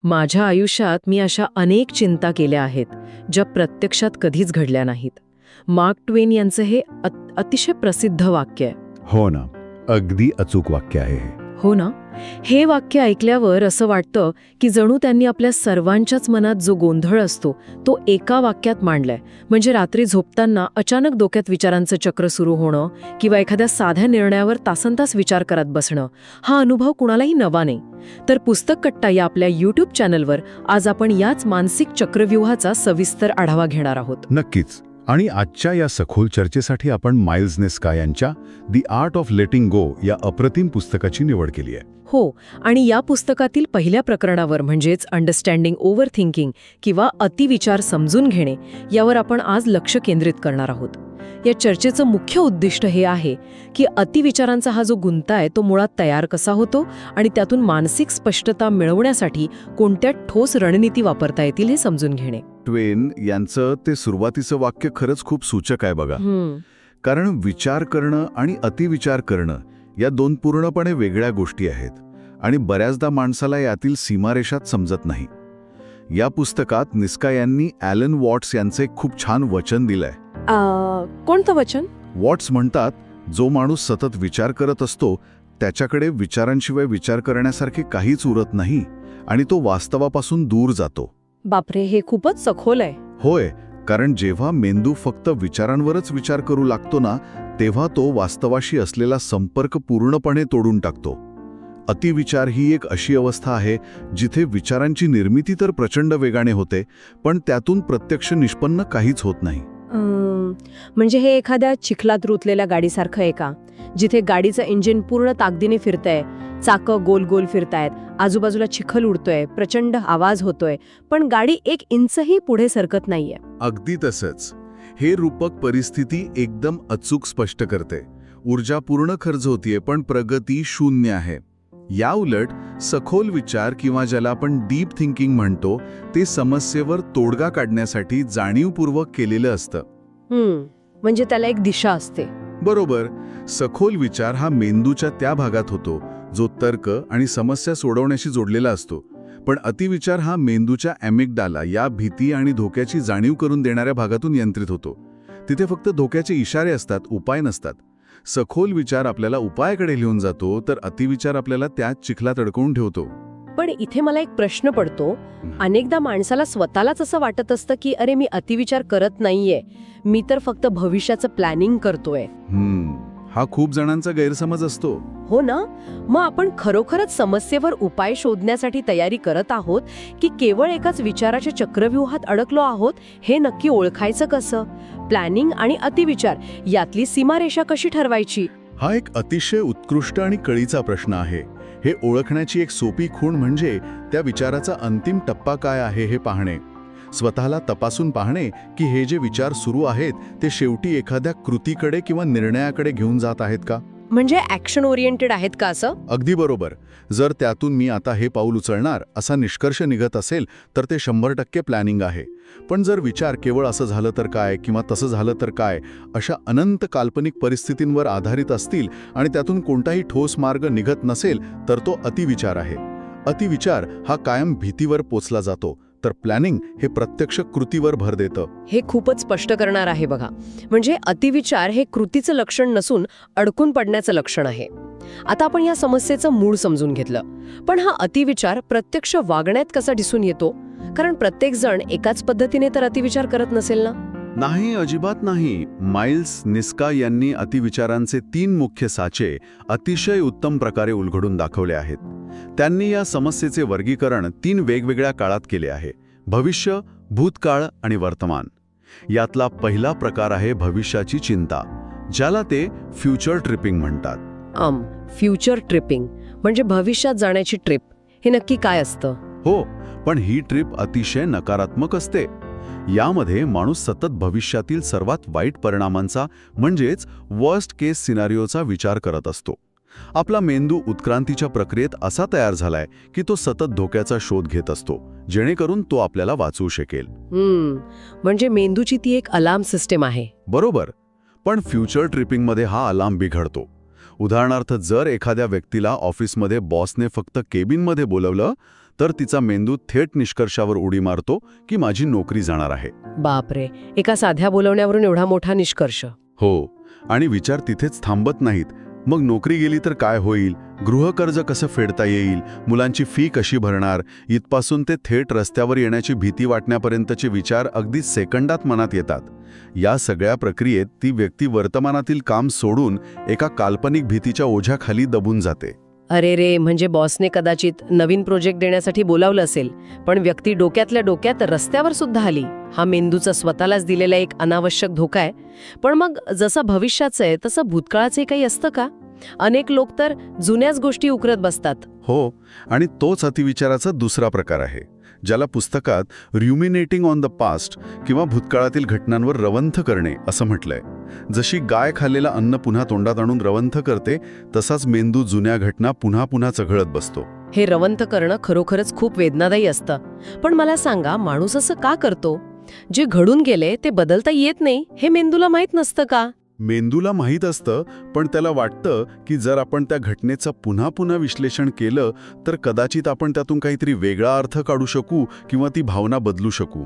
माझ्या आयुष्यात मी अशा अनेक चिंता केल्या आहेत ज्या प्रत्यक्षात कधीच घडल्या नाहीत. मार्क ट्वेन यांचं हे अतिशय प्रसिद्ध वाक्य आहे. हो ना, अगदी अचूक वाक्य आहे हे. हो ना. हे वाक्य ऐकल्यावर असं वाटतं की जणू त्यांनी आपल्या सर्वांच्याच मनात जो गोंधळ असतो तो एका वाक्यात मांडलाय. म्हणजे रात्री झोपताना अचानक डोक्यात विचारांचं चक्र सुरू होणं किंवा एखाद्या साध्या निर्णयावर तासनतास विचार करत बसणं, हा अनुभव कुणालाही नवा नाही. तर पुस्तक कट्टा या आपल्या YouTube चॅनलवर आज आपण याच मानसिक चक्रव्यूहाचा सविस्तर आढावा घेणार आहोत. नक्कीच. आणि आजच्या या सखोल चर्चेसाठी आपण माइल्स निस्का यांच्या दी आर्ट ऑफ लेटिंग गो या अप्रतिम पुस्तकाची निवड केली आहे. हो, आणि या पुस्तकातील पहिल्या प्रकरणावर म्हणजेच अंडरस्टँडिंग ओव्हर थिंकिंग किंवा अतिविचार समजून घेणे यावर आपण आज लक्ष केंद्रित करणार आहोत. या चर्चेचं मुख्य उद्दिष्ट हे आहे की अतिविचारांचा हा जो गुंता आहे तो मुळात तयार कसा होतो आणि त्यातून मानसिक स्पष्टता मिळवण्यासाठी कोणत्या ठोस रणनीती वापरता येतील हे समजून घेणे. ट्वेन यांचं ते सुरुवातीचं वाक्य खरंच खूप सूचक आहे बघा. कारण विचार करणं आणि अतिविचार करणं या दोन पूर्णपणे वेगळ्या गोष्टी आहेत आणि बऱ्याचदा माणसाला यातील सीमारेषात समजत नाही. या पुस्तकात निस्का यांनी ॲलन वॉट्स यांचे खूप छान वचन दिलंय. कोणतं वचन? वॉट्स म्हणतात, जो माणूस सतत विचार करत असतो त्याच्याकडे विचारांशिवाय विचार करण्यासारखे काहीच उरत नाही आणि तो वास्तवापासून दूर जातो. बापरे, हे खूपच सखोल आहे. होय, कारण जेव्हा मेंदू फक्त विचारांवरच विचार करू लागतो ना, तेव्हा तो वास्तवाशी असलेला संपर्क पूर्णपणे तोडून टाकतो. अतिविचार ही एक अशी अवस्था आहे जिथे विचारांची निर्मिती तर प्रचंड वेगाने होते, पण त्यातून प्रत्यक्ष निष्पन्न काहीच होत नाही. म्हणजे हे एखाद्या चिखलात रुतलेल्या गाडीसारखं आहे का, जिथे गाडीचं इंजिन पूर्ण ताकदीने फिरतंय, चाकं गोल गोल फिरतायत, आजूबाजूला चिखल उडतोय, प्रचंड आवाज होतोय, पण गाडी एक इंचही पुढे सरकत नाहीये. अगदी तसंच. हे रूपक परिस्थिती एकदम अचूक स्पष्ट करते. ऊर्जा पूर्ण खर्च होतीये पण प्रगती शून्य आहे. या उलट सखोल विचार किंवा ज्याला आपण डीप थिंकिंग म्हणतो ते समस्येवर तोडगा काढण्यासाठी जाणीवपूर्वक केलेलं असतं. म्हणजे त्याला एक दिशा असते. बरोबर. सखोल विचार हा मेंदूच्या त्या भागात होतो जो तर्क आणि समस्या सोडवण्याशी जोडलेला असतो, पण अतिविचार हा मेंदूच्या ॲमिग्डाला या भीती आणि धोक्याची जाणीव करून देणाऱ्या भागातून नियंत्रित होतो. तिथे फक्त धोक्याचे इशारे असतात, उपाय नसतात. सखोल विचार आपल्याला उपायाकडे घेऊन जातो, तर अतिविचार आपल्याला त्याच चिखलात अडकवून ठेवतो. पण इथे मला एक प्रश्न पडतो. अनेकदा माणसाला स्वतःलाच असं वाटत असतं की अरे मी अतिविचार करत नाहीये, मी तर फक्त भविष्याचं प्लॅनिंग करतोय. हा खूप जणांचा गैरसमज असतो. हो ना. मग आपण खरोखरच समस्येवर उपाय शोधण्यासाठी तयारी करत आहोत की केवळ एकाच विचाराच्या चक्रव्यूहात अडकलो आहोत, हे नक्की ओळखायचं कसं? प्लॅनिंग आणि अतिविचार यातली सीमारेषा कशी ठरवायची? हा एक अतिशय उत्कृष्ट आणि कळीचा प्रश्न आहे. हे ओळखण्याची एक सोपी खूण म्हणजे त्या विचाराचा अंतिम टप्पा काय आहे हे पाहणे. स्वतःला तपासून पाहणे की हे जे विचार सुरू आहेत ते शेवटी एखाद्या कृतीकडे किंवा निर्णयाकडे घेऊन जात आहेत का? म्हणजे ॲक्शन ओरिएंटेड आहेत का असं? अगदी बरोबर. जर त्यातून मी आता हे पाऊल उचलणार असा निष्कर्ष निघत असेल तर ते 100% प्लॅनिंग आहे. पण जर विचार केवळ असं झालं तर काय किंवा तसं झालं तर काय अशा अनंत काल्पनिक परिस्थितींवर आधारित असतील आणि त्यातून कोणताही ठोस मार्ग निघत नसेल तर तो अतिविचार आहे. अतिविचार हा कायम भीतीवर पोचला जातो, तर प्लॅनिंग हे प्रत्यक्ष कृतीवर भर देतं. हे खूपच स्पष्ट करणार आहे बघा. म्हणजे अतिविचार हे कृतीचं लक्षण नसून अडकून पडण्याचं लक्षण आहे. आता आपण या समस्येचं मूळ समजून घेतलं, पण हा अतिविचार प्रत्यक्ष वागण्यात कसा दिसून येतो? कारण प्रत्येक जण एकाच पद्धतीने तर अतिविचार करत नसेल ना? नाही, अजिबात नाही. माइल्स निस्का यांनी अतिविचारांचे 3 मुख्य साचे अतिशय उत्तम प्रकारे उलगडून दाखवले आहेत. त्यांनी या समस्येचे वर्गीकरण 3 वेगवेगळ्या काळात केले आहे: भविष्य, भूतकाळ आणि वर्तमान. यातला पहिला प्रकार आहे भविष्याची चिंता, ज्याला ते फ्युचर ट्रिपिंग म्हणतात. फ्युचर ट्रिपिंग म्हणजे भविष्यात जाण्याची ट्रिप. हे नक्की काय असतं? हो, पण ही ट्रिप अतिशय नकारात्मक असते. यामध्ये माणूस सतत भविष्यातील सर्वात वाईट परिणामांचा म्हणजेच वर्स्ट केस सिनारिओचा विचार करत असतो. आपला मेंदू उत्क्रांतीच्या प्रक्रियेत असा तयार झालाय की तो सतत धोक्याचा शोध घेत असतो, जेणेकरून तो आपल्याला वाचवू शकेल. म्हणजे मेंदूची ती एक अलार्म सिस्टीम आहे. बरोबर. पण फ्युचर ट्रिपिंगमध्ये हा अलार्म बिघडतो. उदाहरणार्थ, जर एखाद्या व्यक्तीला ऑफिसमध्ये बॉसने फक्त केबिनमध्ये बोलवलं तर तिचा मेंदू थेट निष्कर्षावर उडी मारतो की माझी नोकरी जाणार आहे. बापरे, एका साध्या बोलवण्यावरून एवढा मोठा निष्कर्ष. हो, आणि विचार तिथेच थांबत नाहीत. मग नोकरी गेली तर काय होईल, गृहकर्ज कसं फेडता येईल, मुलांची फी कशी भरणार, इथपासून ते थेट रस्त्यावर येण्याची भीती वाटण्यापर्यंतचे विचार अगदी सेकंदात मनात येतात. या सगळ्या प्रक्रियेत ती व्यक्ती वर्तमानातील काम सोडून एका काल्पनिक भीतीच्या ओझ्याखाली दबून जाते. अरे रे, म्हणजे बॉसने कदाचित नवीन प्रोजेक्ट देण्यासाठी बोलावलं असेल, पण व्यक्ती डोक्यातल्या डोक्यात रस्त्यावर सुद्धा आली. हा मेंदूचा स्वतःलाच दिलेला एक अनावश्यक धोका आहे. पण मग जसं भविष्याचं आहे तसं भूतकाळाचे काही असतं का? अनेक लोक तर जुन्याच गोष्टी उकरत बसतात. हो, आणि तोच अतिविचाराचा दुसरा प्रकार आहे, ज्याला पुस्तकात र्युमिनेटिंग ऑन द पास्ट किंवा भूतकाळातील घटनांवर रवंथ करणे असं म्हटलंय. जशी गाय खाल्लेलं अन्न पुन्हा तोंडात आणून रवंथ करते, तसाच मेंदू जुन्या घटना पुन्हा पुन्हा चघळत बसतो. हे रवंथ करणं खरोखरच खूप वेदनादायी असतं. पण मला सांगा, माणूस असं का करतो? जे घडून गेले ते बदलता येत नाही हे मेंदूला माहीत नसतं का? मेंदूला माहीत असतं, पण त्याला वाटतं की जर आपण त्या घटनेचं पुन्हा पुन्हा विश्लेषण केलं तर कदाचित आपण त्यातून काहीतरी वेगळा अर्थ काढू शकू किंवा ती भावना बदलू शकू.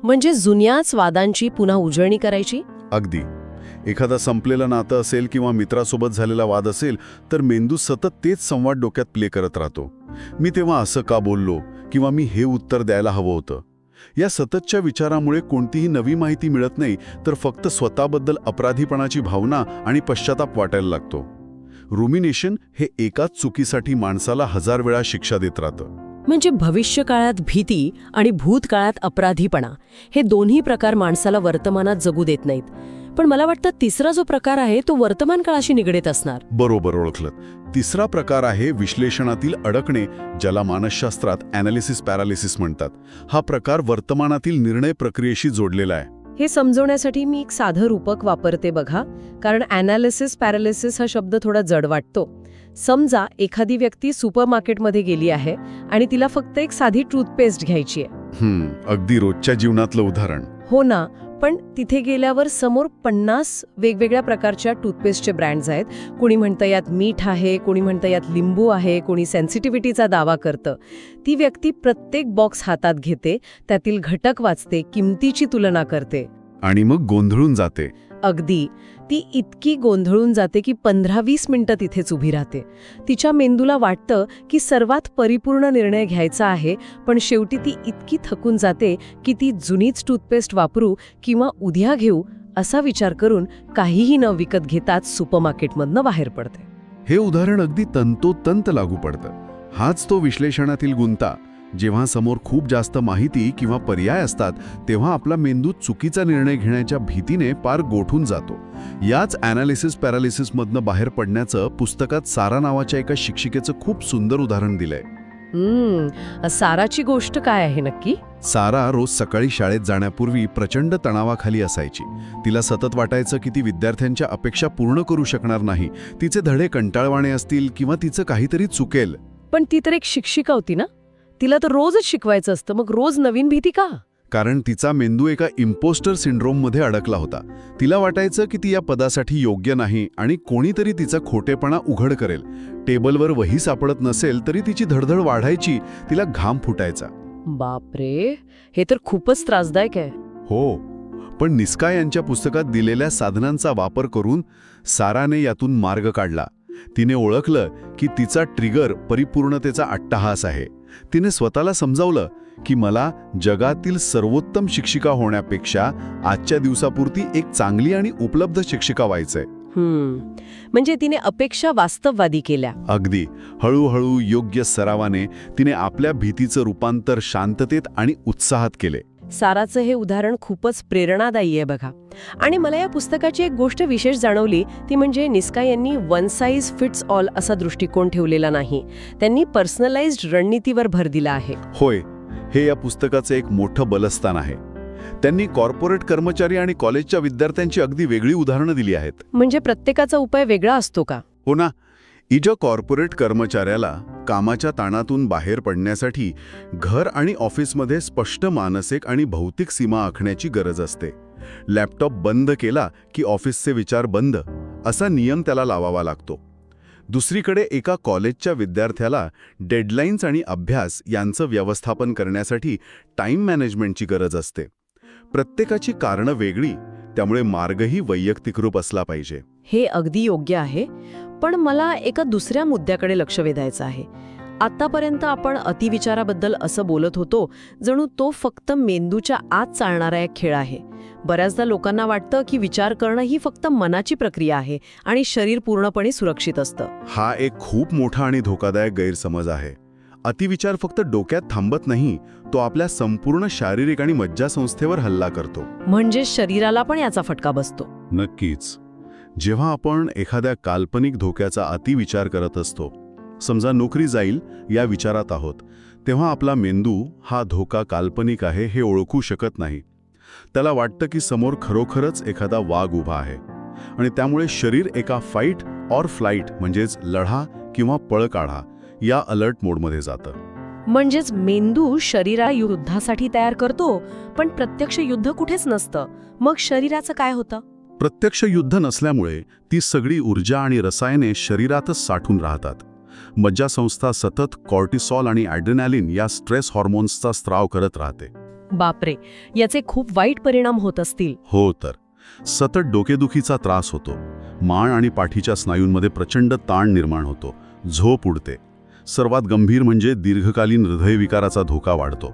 म्हणजे जुन्याच वादांची पुन्हा उजळणी करायची? अगदी. एखादा संपलेलं नातं असेल किंवा मित्रासोबत झालेला वाद असेल तर मेंदू सतत तेच संवाद डोक्यात प्ले करत राहतो. मी तेव्हा असं का बोललो, किंवा मी हे उत्तर द्यायला हवं होतं. या सततच्या विचारामुळे कोणतीही नवी माहिती मिळत नाही, तर फक्त स्वतःबद्दल अपराधीपणाची भावना आणि पश्चाताप वाटायला लागतो. रुमिनेशन हे एकाच चुकीसाठी माणसाला 1000 वेळा शिक्षा देत राहतं. म्हणजे भविष्यकाळात भीती आणि भूतकाळात अपराधीपणा हे दोन्ही प्रकार माणसाला वर्तमानात जगू देत नाहीत. पण मला वाटतं तिसरा जो प्रकार आहे तो वर्तमान काळाशी निगडीत असणार. बरोबर ओळखलं. तिसरा प्रकार आहे विश्लेषणातील अडकणे, ज्याला मानसशास्त्रात ॲनालिसिस पॅरालिसिस म्हणतात. हा प्रकार वर्तमानातील निर्णय प्रक्रियेशी जोडलेला आहे. हे समजवण्यासाठी मी एक साधं रूपक वापरते बघा, कारण ॲनालिसिस पॅरालिसिस हा शब्द थोडा जड वाटतो. समजा एखादी व्यक्ती सुपरमार्केटमध्ये गेली आहे आणि तिला फक्त एक साधी टूथपेस्ट घ्यायची आहे. अगदी रोजच्या जीवनातलं उदाहरण. हो ना, पण तिथे गेल्यावर समोर 50 वेगवेगळ्या प्रकारच्या टूथपेस्टचे ब्रँड्स आहेत. कोणी म्हणतं यात मीठ आहे, कोणी म्हणतं यात लिंबू आहे, कोणी सेन्सिटिव्हिटीचा दावा करतं. ती व्यक्ती प्रत्येक बॉक्स हातात घेते, त्यातील घटक वाचते, किमतीची तुलना करते आणि मग गोंधळून जाते. अगदी. ती इतकी गोंधळून जाते की 15-20 मिनिटं तिथेच उभी राहते. तिच्या मेंदूला वाटतं की सर्वात परिपूर्ण निर्णय घ्यायचा आहे, पण शेवटी ती इतकी थकून जाते की ती जुनीच टूथपेस्ट वापरू किंवा उद्या घेऊ असा विचार करून काहीही न विकत घेताच सुपरमार्केटमधनं बाहेर पडते. हे उदाहरण अगदी तंतोतंत लागू पडतं. हाच तो विश्लेषणातील गुंता. जेव्हा समोर खूप जास्त माहिती किंवा पर्याय असतात, तेव्हा आपला मेंदू चुकीचा निर्णय घेण्याच्या भीतीने पार गोठून जातो. याच ॲनालिसिस पॅरालिसिसमधनं बाहेर पडण्याचं पुस्तकात सारा नावाच्या एका शिक्षिकेचं खूप सुंदर उदाहरण दिलंय. साराची गोष्ट काय आहे नक्की? सारा रोज सकाळी शाळेत जाण्यापूर्वी प्रचंड तणावाखाली असायची. तिला सतत वाटायचं की ती विद्यार्थ्यांच्या अपेक्षा पूर्ण करू शकणार नाही, तिचे धडे कंटाळवाणे असतील किंवा तिचं काहीतरी चुकेल. पण ती तर एक शिक्षिका होती ना, तिला तर रोजच शिकवायचं असतं, मग रोज नवीन भीती का? कारण तिचा मेंदू एका इम्पोस्टर सिंड्रोममध्ये अडकला होता. तिला वाटायचं की ती या पदासाठी योग्य नाही आणि कोणीतरी तिचा खोटेपणा उघड करेल. टेबलवर वही सापडत नसेल तरी तिची धडधड वाढायची, तिला घाम फुटायचा. बापरे, हे तर खूपच त्रासदायक आहे. हो, पण निस्का यांच्या पुस्तकात दिलेल्या साधनांचा वापर करून साराने यातून मार्ग काढला. तिने ओळखलं की तिचा ट्रिगर परिपूर्णतेचा अट्टहास आहे. तिने स्वतःला समजावलं की मला जगातील सर्वोत्तम शिक्षिका होण्यापेक्षा आजच्या दिवसापुरती एक चांगली आणि उपलब्ध शिक्षिका व्हायचंय. म्हणजे तिने अपेक्षा वास्तववादी केल्या. अगदी. हळूहळू योग्य सरावाने तिने आपल्या भीतीचं रूपांतर शांततेत आणि उत्साहात केले. साराचं हे उदाहरण खूपच प्रेरणादायी आहे बघा. आणि मला या पुस्तकाची एक गोष्ट विशेष जाणवली, ती म्हणजे निस्का यांनी वन साइज फिट्स ऑल असा दृष्टिकोन ठेवलेला नाही. त्यांनी पर्सनलाइज्ड रणनीतीवर भर दिला आहे. होय, हे या पुस्तकाचं एक मोठं बलस्थान आहे. त्यांनी कॉर्पोरेट कर्मचारी आणि कॉलेजच्या विद्यार्थ्यांची अगदी वेगळी उदाहरणं दिली आहेत. म्हणजे प्रत्येकाचा उपाय वेगळा असतो का? हो ना. इजा कॉर्पोरेट कर्मचाऱ्याला कामाच्या ताणातून बाहेर पडण्यासाठी घर आणि ऑफिसमध्ये स्पष्ट मानसिक आणि भौतिक सीमा आखण्याची गरज असते. लॅपटॉप बंद केला की ऑफिसचे विचार बंद, असा नियम त्याला लावावा लागतो. दुसरीकडे एका कॉलेजच्या विद्यार्थ्याला डेडलाईन्स आणि अभ्यास यांचं व्यवस्थापन करण्यासाठी टाईम मॅनेजमेंटची गरज असते. प्रत्येकाची कारणं वेगळी, त्यामुळे मार्गही वैयक्तिक रूप असला पाहिजे. हे अगदी योग्य आहे, पण मला एका दुसऱ्या मुद्द्याकडे लक्ष वेधायचं आहे. आतापर्यंत आपण अतिविचाराबद्दल असं बोलत होतो जणू तो फक्त मेंदूच्या आत चालणारा एक खेळ आहे. बऱ्याचदा लोकांना वाटतं की विचार करणं ही फक्त मनाची प्रक्रिया आहे आणि शरीर पूर्णपणे सुरक्षित असतं. हा एक खूप मोठा आणि धोकादायक गैरसमज आहे. अतिविचार फक्त डोक्यात थांबत नाही, तो आपल्या संपूर्ण शारीरिक आणि मज्जासंस्थेवर हल्ला करतो. म्हणजे शरीराला पण याचा फटका बसतो. नक्कीच. जेव्हा आपण एखाद्या काल्पनिक धोक्याचा अतिविचार करत असतो, समजा नोकरी जाईल या विचारात आहोत, तेव्हा आपला मेंदू हा धोका काल्पनिक आहे हे ओळखू शकत नाही. त्याला वाटतं की समोर खरोखरच एखादा वाघ उभा आहे आणि त्यामुळे शरीर एका फाईट ऑर फ्लाईट म्हणजेच लढा किंवा पळ काढा या अलर्ट मोडमध्ये जातं. म्हणजेच मेंदू शरीराला युद्धासाठी तयार करतो, पण प्रत्यक्ष युद्ध कुठेच नसतं. मग शरीराचं काय होतं? प्रत्यक्ष युद्ध नसल्यामुळे ती सगळी ऊर्जा आणि रसायने शरीरातच साठून राहतात. मज्जासंस्था सतत कॉर्टिसॉल आणि ॲड्रेनालिन या स्ट्रेस हॉर्मोन्सचा स्त्राव करत राहते. बापरे, याचे खूप वाईट परिणाम होत असतील. हो तर. सतत डोकेदुखीचा त्रास होतो, मान आणि पाठीच्या स्नायूंमध्ये प्रचंड ताण निर्माण होतो, झोप उडते. सर्वात गंभीर म्हणजे दीर्घकालीन हृदयविकाराचा धोका वाढतो.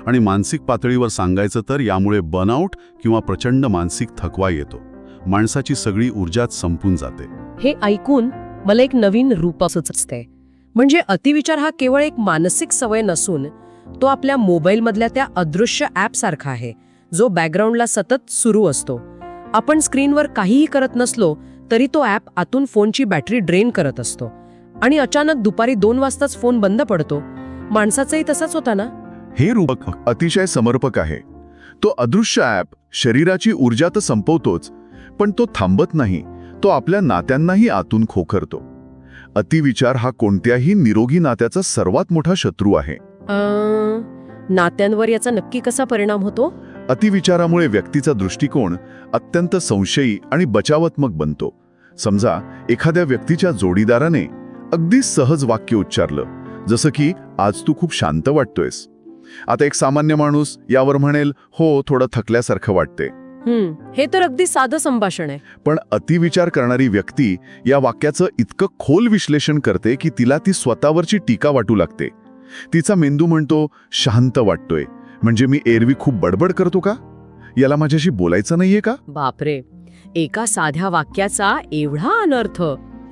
आणि मानसिक पातळीवर सांगायचं तर यामुळे बर्नआउट किंवा प्रचंड मानसिक थकवा येतो. माणसाची सगळी ऊर्जाच संपून जाते. हे ऐकून मला एक नवीन रूप सुचते. म्हणजे अतिविचार हा केवळ एक मानसिक सवय नसून तो आपल्या मोबाईलमधल्या त्या अदृश्य ॲपसारखा आहे, जो बॅकग्राऊंडला सतत सुरू असतो. आपण स्क्रीनवर काहीही करत नसलो तरी तो ॲप आतून फोनची बॅटरी ड्रेन करत असतो आणि अचानक दुपारी 2 वाजताच फोन बंद पडतो. माणसाचंही तसंच होता ना? हे रूप अतिशय समर्पक आहे. तो अदृश्य ॲप शरीराची ऊर्जा तर संपवतोच, पण तो थांबत नाही. तो आपल्या नात्यांनाही आतून खोखरतो. अतिविचार हा कोणत्याही निरोगी नात्याचा सर्वात मोठा शत्रू आहे. नात्यांवर याचा नक्की कसा परिणाम होतो? अतिविचारामुळे व्यक्तीचा दृष्टिकोन अत्यंत संशयी आणि बचावात्मक बनतो. समजा एखाद्या व्यक्तीच्या जोडीदाराने अगदी सहज वाक्य उच्चारलं, जसं की आज तू खूप शांत वाटतोयस. आता एक सामान्य माणूस यावर म्हणेल, हो थोडं थकल्यासारखं वाटते. हे तर अगदी साधं संभाषण आहे. पण अतिविचार करणारी व्यक्ती या वाक्याचं इतकं खोल विश्लेषण करते की तिला ती स्वतःवरची टीका वाटू लागते. तिचा मेंदू म्हणतो, शांत वाटतोय म्हणजे मी एरवी खूप बडबड करतो का? याला माझ्याशी बोलायचं नाहीये का? बापरे, एका साध्या वाक्याचा एवढा अनर्थ.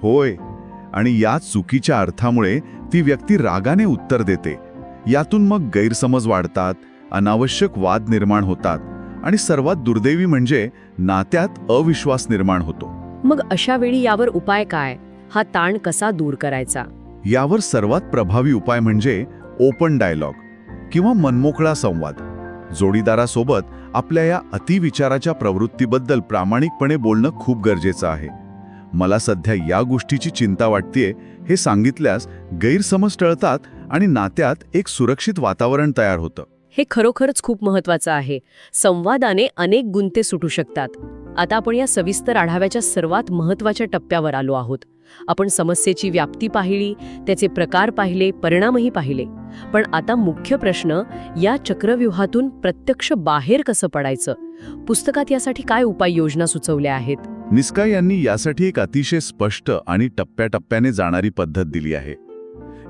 होय. आणि या चुकीच्या अर्थामुळे ती व्यक्ती रागाने उत्तर देते. यातून मग गैरसमज वाढतात, अनावश्यक वाद निर्माण होतात आणि सर्वात दुर्दैवी म्हणजे नात्यात अविश्वास निर्माण होतो. मग अशा वेळी यावर उपाय काय? हा ताण कसा दूर करायचा? यावर सर्वात प्रभावी उपाय म्हणजे ओपन डायलॉग किंवा मनमोकळा संवाद. जोडीदारासोबत आपल्या या अतिविचाराच्या प्रवृत्तीबद्दल प्रामाणिकपणे बोलणं खूप गरजेचं आहे. मला सध्या या गोष्टीची चिंता वाटतेय हे सांगितल्यास गैरसमज टळतात आणि नात्यात एक सुरक्षित वातावरण तयार होतं. हे खरोखरच खूप महत्वाचं आहे. संवादाने अनेक गुंते सुटू शकतात. आता आपण या सविस्तर आढाव्याच्या सर्वात महत्वाच्या टप्प्यावर आलो आहोत. आपण समस्येची व्याप्ती पाहिली, त्याचे प्रकार पाहिले, परिणामही पाहिले. पण आता मुख्य प्रश्न, या चक्रव्यूहातून प्रत्यक्ष बाहेर कसं पडायचं? पुस्तकात यासाठी काय उपाययोजना सुचवल्या आहेत? निस्काय यांनी यासाठी एक अतिशय स्पष्ट आणि टप्प्याटप्प्याने जाणारी पद्धत दिली आहे.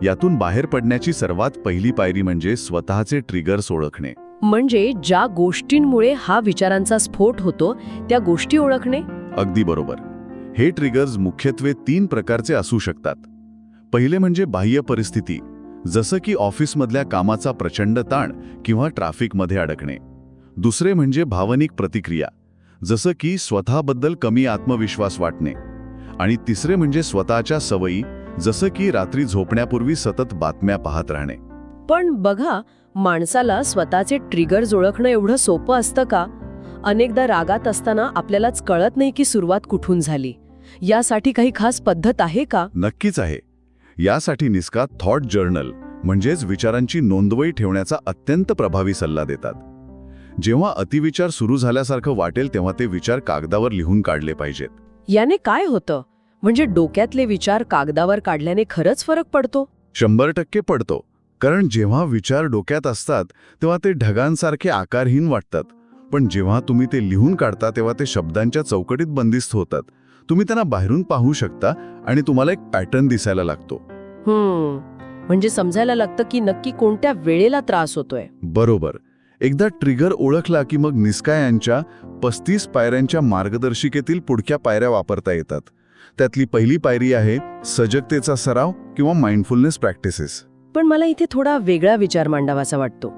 यातून बाहेर पडण्याची सर्वात पहिली पायरी म्हणजे स्वतःचे ट्रिगर्स ओळखणे. म्हणजे ज्या गोष्टींमुळे हा विचारांचा स्फोट होतो त्या गोष्टी ओळखणे. अगदी बरोबर. हे ट्रिगर्स मुख्यत्वे 3 प्रकारचे असू शकतात. पहिले म्हणजे बाह्य परिस्थिती, जसं की ऑफिसमधल्या कामाचा प्रचंड ताण किंवा ट्रॅफिकमध्ये अडकणे. दुसरे म्हणजे भावनिक प्रतिक्रिया, जसं की स्वतःबद्दल कमी आत्मविश्वास वाटणे. आणि तिसरे म्हणजे स्वतःच्या सवयी, जसं की रात्री झोपण्यापूर्वी सतत बातम्या पाहत राहणे. पण बघा, माणसाला स्वतःचे ट्रिगर्स ओळखणं एवढं सोपं असतं का? अनेकदा रागात असताना आपल्यालाच कळत नाही की सुरुवात कुठून झाली. यासाठी काही खास पद्धत आहे का? नक्कीच आहे. यासाठी निस्का थॉट जर्नल म्हणजेच विचारांची नोंदवही ठेवण्याचा अत्यंत प्रभावी सल्ला देतात. जेव्हा अतिविचार सुरू झाल्यासारखं वाटेल तेव्हा ते विचार कागदावर लिहून काढले पाहिजेत. याने काय होतं? म्हणजे डोक्यातले विचार कागदावर काढल्याने खरंच फरक पडतो? 100% पडतो. कारण जेव्हा विचार डोक्यात असतात तेव्हा ते ढगांसारखे आकारहीन वाटतात. पण जेव्हा तुम्ही ते लिहून काढता तेव्हा ते शब्दांच्या चौकटीत बंदिस्त होतात. तुम्ही त्यांना बाहेरून पाहू शकता आणि तुम्हाला एक पॅटर्न दिसायला लागतो. म्हणजे समजायला लागतं की नक्की कोणत्या वेळेला त्रास होतोय. बरोबर. एकदा ट्रिगर ओळखला की मग निस्का यांच्या 35 पायऱ्यांच्या मार्गदर्शिकेतील पुढच्या पायऱ्या वापरता येतात. त्यातली पहिली पायरी आहे सजगतेचा सराव किंवा माइंडफुलनेस प्रॅक्टिसेस. पण मला इथे थोडा वेगळा विचार मांडावासा वाटतो.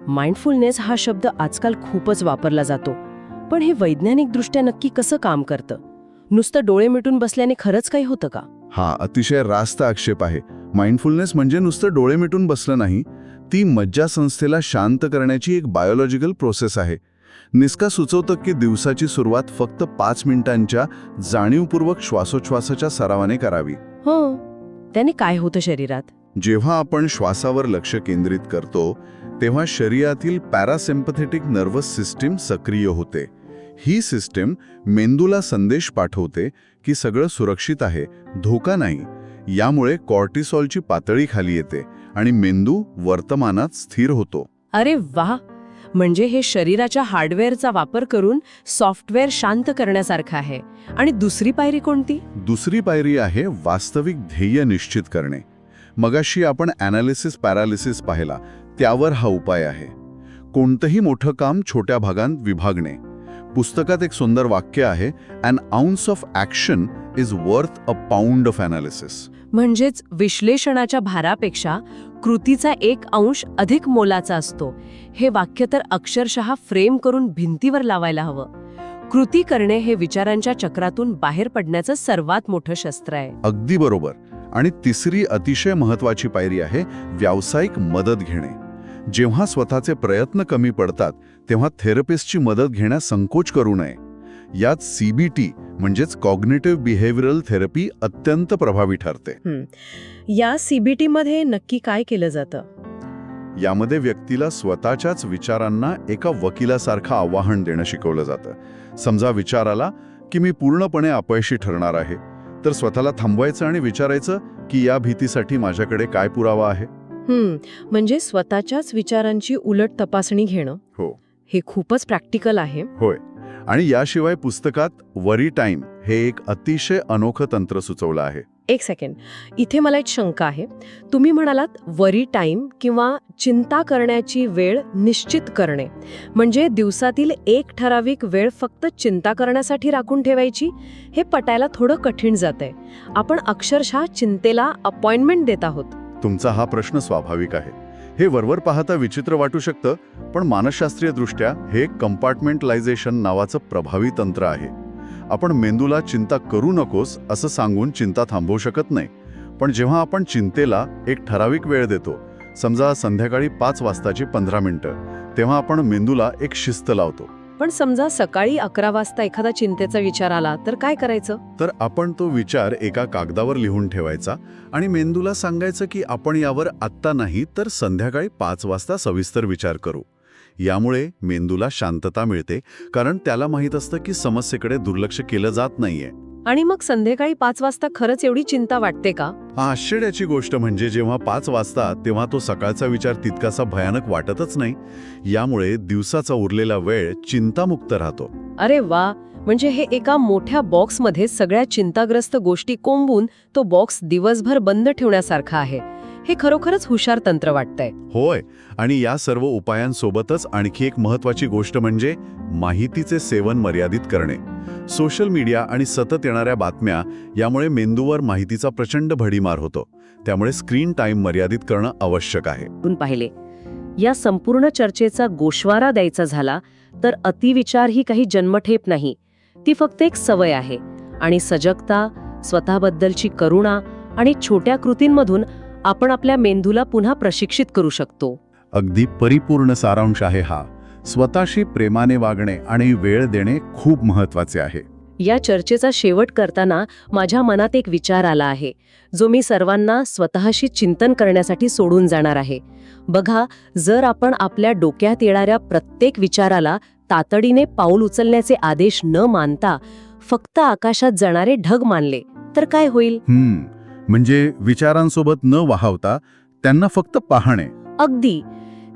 माइंडफुलनेस हा शब्द आजकाल खूपच वापरला जातो. पण हे वैज्ञानिकदृष्ट्या नक्की कसं काम करतं? नुसतं डोळे मिटून बसल्याने खरंच काही होतं का? हा अतिशय रास्त आक्षेप आहे. माइंडफुलनेस म्हणजे नुसतं डोळे मिटून बसलं नाही, ती मज्जासंस्थेला शांत करण्याची एक बायोलॉजिकल प्रोसेस आहे. निस्का सुचवतं की दिवसाची सुरुवात फक्त 5 मिनिटांच्या जाणीवपूर्वक श्वासोच्छवासाच्या सरावाने करावी. हो, त्याने काय होतं शरीरात? जेव्हा आपण श्वासावर लक्ष केंद्रित करतो तेव्हा शरीरातील पॅरासिम्पथेटिक नर्वस सिस्टीम सक्रिय होते. ही सिस्टीम मेंदूला संदेश पाठवते की सगळं सुरक्षित आहे, धोका नाही. यामुळे कॉर्टिसॉलची पातळी खाली येते आणि मेंदू वर्तमानात स्थिर होतो. अरे वाह! म्हणजे हे शरीराच्या हार्डवेअरचा वापर करून सॉफ्टवेअर शांत करण्यासारखं आहे. आणि दुसरी पायरी कोणती? दुसरी पायरी आहे वास्तविक ध्येय निश्चित करणे. मगाशी आपण ॲनालिसिस पॅरालिसिस पाहिला, त्यावर हा उपाय आहे. कोणतंही मोठं काम छोट्या भागांत विभागणे. पुस्तकात एक सुंदर वाक्य आहे, "An ounce of action is worth a pound of analysis." म्हणजेच विश्लेषणाच्या भारापेक्षा कृतीचा 1 अंश अधिक मोलाचा असतो. हे वाक्य तर अक्षरशः फ्रेम करून भिंतीवर लावायला हवं. कृती करणे हे विचारांच्या चक्रातून बाहेर पडण्याचं सर्वात मोठं शस्त्र आहे. अगदी बरोबर. आणि तिसरी अतिशय महत्वाची पायरी आहे व्यावसायिक मदत घेणे. जेव्हा स्वतःचे प्रयत्न कमी पडतात तेव्हा थेरपिस्टची मदत घेण्यास संकोच करू नये. यात CBT म्हणजेच कॉग्निटिव्ह बिहेव्हियरल थेरपी अत्यंत प्रभावी ठरते. या CBT मध्ये नक्की काय केलं जातं? यामध्ये व्यक्तीला स्वतःच्याच विचारांना एका वकिलासारखं आव्हान देणं शिकवलं जातं. समजा विचार आला की मी पूर्णपणे अपयशी ठरणार आहे, तर स्वतःला थांबवायचं आणि विचारायचं की या भीतीसाठी माझ्याकडे काय पुरावा आहे. म्हणजे स्वतःच्याच विचारांची उलट तपासणी घेणं. हो, हे खूपच प्रॅक्टिकल आहे. होय. आणि याशिवाय पुस्तकात वरी टाइम हे एक अतिशय अनोखं तंत्र सुचवलं आहे. एक सेकंड, इथे मला एक शंका आहे. तुम्ही म्हणालात वरी टाइम किंवा चिंता करण्याची वेळ निश्चित करणे. म्हणजे दिवसातील एक ठराविक वेळ फक्त चिंता करण्यासाठी राखून ठेवायची? हे पटायला थोडं कठीण जातंय. आपण अक्षरशः चिंतेला अपॉइंटमेंट देत आहोत. तुमचा हा प्रश्न स्वाभाविक आहे. हे वरवर पाहता विचित्र वाटू शकतं, पण मानसशास्त्रीय दृष्ट्या हे कंपार्टमेंटलायझेशन नावाचं प्रभावी तंत्र आहे. आपण मेंदूला चिंता करू नकोस असं सांगून चिंता थांबवू शकत नाही. पण जेव्हा आपण चिंतेला एक ठराविक वेळ देतो, समजा संध्याकाळी 5 वाजताची 15 मिनिटं, तेव्हा आपण मेंदूला एक शिस्त लावतो. पण समजा सकाळी 11 वाजता एखादा चिंतेचा विचार आला तर काय करायचं? तर आपण तो विचार एका कागदावर लिहून ठेवायचा आणि मेंदूला सांगायचं की आपण यावर आत्ता नाही तर संध्याकाळी 5 वाजता सविस्तर विचार करू. यामुळे मेंदूला शांतता मिळते, कारण त्याला माहीत असतं की समस्येकडे दुर्लक्ष केलं जात नाहीये. आणि मग संध्याकाळी 5 वाजता खरंच एवढी चिंता वाटते का? आश्चर्याची गोष्ट म्हणजे जेव्हा 5 वाजता तेव्हा तो सकाळचा विचार तितकासा भयानक वाटतच नाही. यामुळे दिवसाचा उरलेला वेळ चिंतामुक्त राहतो. अरे वा! म्हणजे हे एका मोठ्या बॉक्समध्ये सगळ्या चिंताग्रस्त गोष्टी कोंबून तो बॉक्स दिवसभर बंद ठेवण्यासारखा आहे. हे खरोखरच हुशार तंत्र वाटतंय. होय. आणि या सर्व उपायांसोबतच आणखी एक महत्वाची गोष्ट म्हणजे माहितीचे सेवन मर्यादित करणे. सोशल मीडिया आणि सतत येणाऱ्या बातम्या यामुळे मेंदूवर माहितीचा प्रचंड भडीमार होतो. त्यामुळे स्क्रीन टाइम मर्यादित करणं आवश्यक आहे. पाहिले, या संपूर्ण चर्चेचा गोषवारा द्यायचा झाला तर अतिविचार ही काही जन्मठेप नाही, ती फक्त एक सवय आहे. आणि सजगता, स्वतःबद्दलची करुणा आणि छोट्या कृतींमधून आपण आपल्या मेंदूला पुन्हा प्रशिक्षित करू शकतो. अगदी परिपूर्ण सारांश आहे हा. स्वतःशी प्रेमाने वागणे आणि वेळ देणे खूप महत्वाचे आहे. या चर्चेचा शेवट करताना माझ्या मनात एक विचार आला आहे, जो मी सर्वांना स्वतःशी चिंतन करण्यासाठी सोडून जाणार आहे. बघा, जर आपण आपल्या डोक्यात येणाऱ्या प्रत्येक विचाराला तातडीने पाऊल उचलण्याचे आदेश न मानता फक्त आकाशात जाणारे ढग मानले, तर काय होईल? म्हणजे विचारांसोबत न वाहावता त्यांना फक्त पाहणे. अगदी.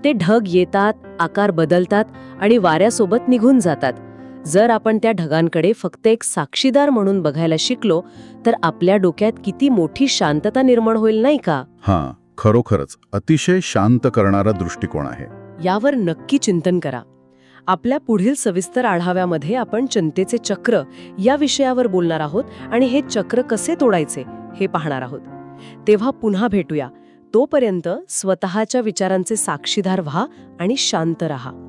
ते ढग येतात, आकार बदलतात आणि वाऱ्यासोबत निघून जातात. जर आपण त्या ढगांकडे फक्त एक साक्षीदार म्हणून बघायला शिकलो तर आपल्या डोक्यात किती मोठी शांतता निर्माण होईल, नाही का? हां, खरोखरच अतिशय शांत करणारा दृष्टिकोन आहे. यावर नक्की चिंतन करा. आपल्या पुढील सविस्तर आढाव्यामध्ये आपण चिंतेचे चक्र या विषयावर बोलणार आहोत आणि हे चक्र कसे तोडायचे हे पाहणार आहोत. तेव्हा पुन्हा भेटूया. तोपर्यंत स्वतःच्या विचारांचे साक्षीदार व्हा आणि शांत रहा.